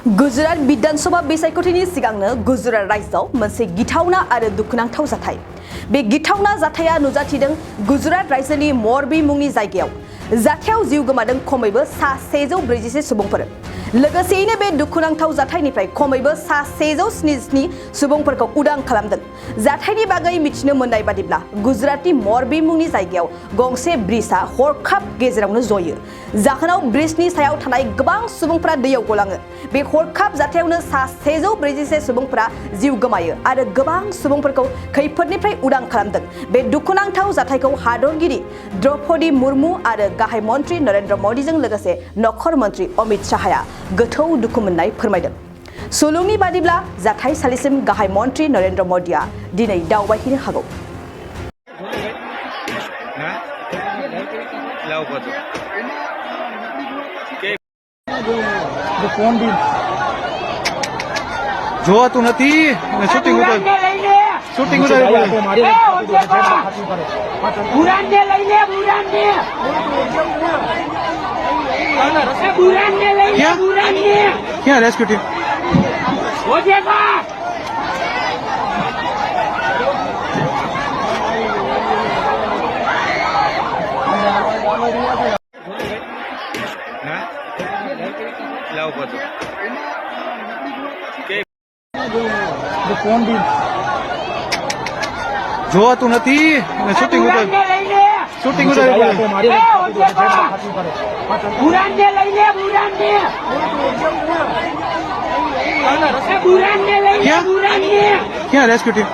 गुजरात विधानसभा बिसायख'थिनि सिगांनो गुजरात रायजोआव मोनसे गिथावना आरो दुखुनांथाव जाथाय। बे गिथावना जाथाया नुजाथिदों गुजरात रायजोनि मरबी मुंनि जायगायाव। जाथायाव जिउ गोमादों खमैबो 146 सुबुंफोर। लोगोसेयैनो बे दुखुनांथाव जाथायनिफ्राय खमैबो 177 सुबुंफोरखौ उदां खालामदों। जाथायनि बागै मिथिनो मोननाय बादिब्ला गुजरातनि मरबी मुंनि जायगायाव गंसे ब्रिजआ हरखाब गेजेरावनो जयो। जाहोनाव ब्रिजनि सायाव थानाय गोबां सुबुंफोरा दैयाव गलाङो। बे हरखाब जाथायावनो 146 सुबुंफोरा जिउ गोमायो आरो गोबां सुबुंफोरखौ खैफोदनिफ्राय उदां खालामदों। बे दुखुनांथाव जाथायखौ हादरगिरि द्रौपदी मुर्मु आरो गाहाय मन्त्रि नरेन्द्र मदिजों लोगोसे नखर मन्त्रि अमित शाहया गोथौ दुखु मोननाय फोरमायदों। सुलुंनि बादिब्ला जाथायसालिसिम गाहाय मन्त्रि नरेन्द्र मदिया दिनै दावबायहैनो हागौ। જોવા તું નથી શૂટિંગ ઉતારી ક્યાં રેસ્ક્યુ ટીમ જોવા તું નથી શૂટિંગ ઉતારી ક્યાં રેસ્ક્યુ ટીમ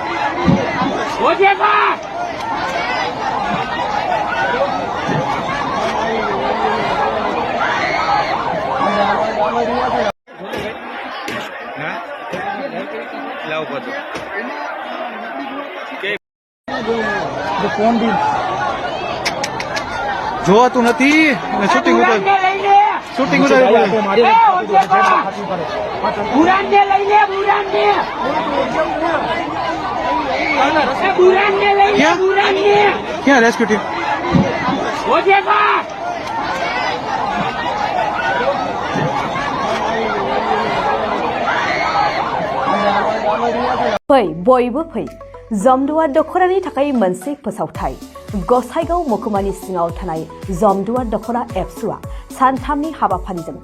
જોવા તું નથી શૂટિંગ ઉતારી ક્યાં રેસ્ક્યુ ટીમ फै बयबो फै जमदुवार दख'रानि थाखाय मोनसे फोसावथाय। गसाइगाव महकुमानि सिङाव थानाय जमदुवार दख'रा एबसुआ सानथामनि हाबाफारिजों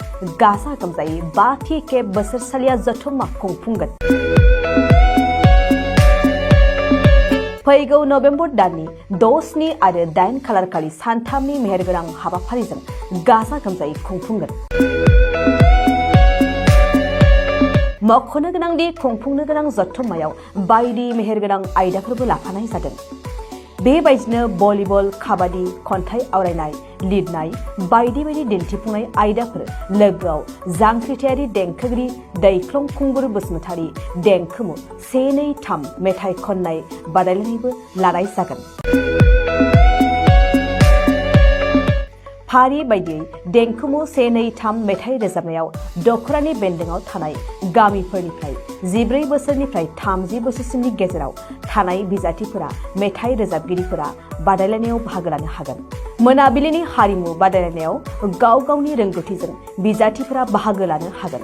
गाजा गोमजायै 5थि खेब बोसोरसालिया जथुम्मा खुंफुंगोन। फैगौ नबेम्बर दाननि 6, 7 आरो 8 खालारखालि सानथामनि मेहेरगोनां हाबाफारिजों गाजा गोमजायै खुंफुंगोन। मख'नो गोनांदि खुंफुंनो गोनां जथुम्मायाव बायदि मेहेरगोनां आयदाफोरबो लाफानाय जादों। बेबायदिनो भलिबल, काबादि, खन्थाइ आवरायनाय, लिरनाय बायदि दिन्थिफुंनाय आयदाफोर लोगोआव जांख्रिथायारि देंखोगिरि दैख्लं खुंगुर बसुमतारी देंखोमु 1, 2, 3 मेथाइ खननाय बादायलायनायबो लानाय जागोन। फारि बायदियै देंखोमु 1, 2, 3 मेथाइ रोजाबनायाव दख'रानि बेन्दोंआव थानाय गामिफोरनिफ्राय 14 बोसोरनिफ्राय 30 बोसोरसिमनि गेजेराव थानाय बिजाथिफोरा मेथाइ रोजाबगिरिफोरा बादायलायनायाव बाहागो लानो हागोन। मोनाबिलिनि हारिमु बादायलायनायाव गाव गावनि रोंगौथिजों बिजाथिफोरा बाहागो लानो हागोन।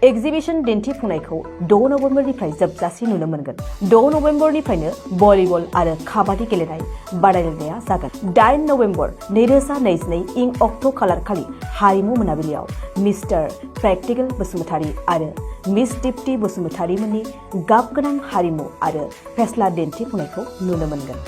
एक्जिबिशन दिन्थिफुंनायखौ 6 नबेम्बरनिफ्राय जोबजासे नुनो मोनगोन। 6 नबेम्बरनिफ्रायनो भलिबल आरो काबादि गेलेनाय बादायलायनाया जागोन। 8 नबेम्बर 2022 इं अक्ट' खालारखालि हारिमु मोनाबिलियाव मिस्टार प्रेक्टिकल बसुमतारी आरो मिस दीप्ति बसुमतारी मोननि गाबगोनां हारिमु आरो फेस्ला दिन्थिफुंनायखौ नुनो मोनगोन।